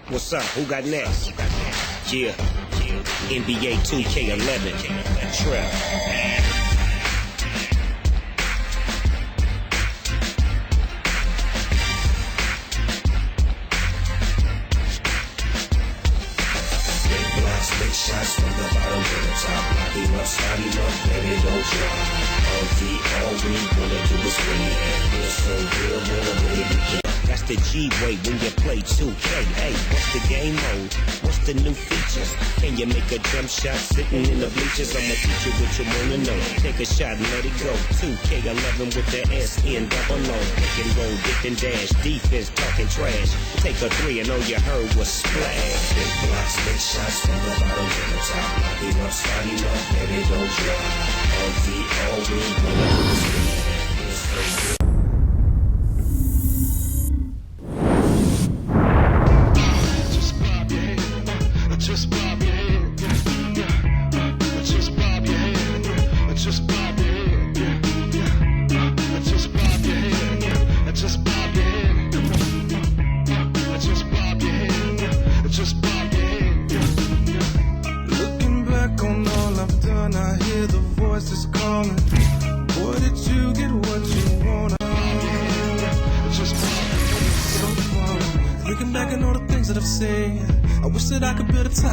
What's up? Who got next? Yeah. NBA 2K11. Trap. Big shots from the bottom to the top. Lock him up, start him up, baby, don't drop. All we wanna do is win. Feel so good when I'm winning. That's the G-way when you play 2K. Hey, what's the game mode? What's the new features? Can you make a jump shot sitting in the bleachers? I'ma teach you what you wanna know. Take a shot and let it go. 2K11 with the S-N double O. Pick and roll, dip and dash. Defense talking trash. Take a three and all you heard was splash. Big blocks, big shots from the bottom to the top. Lock him up, start him up, baby, don't drop. All we wanna do is win. Feel so good. Just bob your head, just bob your head, just bob your head, just bob your head, just bob your head, just bob your head, just bob your head. Looking back on all I've done, I hear the voices calling. Boy, did you get what you wanted? Just bob your head, so far. Looking back on all the things that I've said, I wish that I could build a time.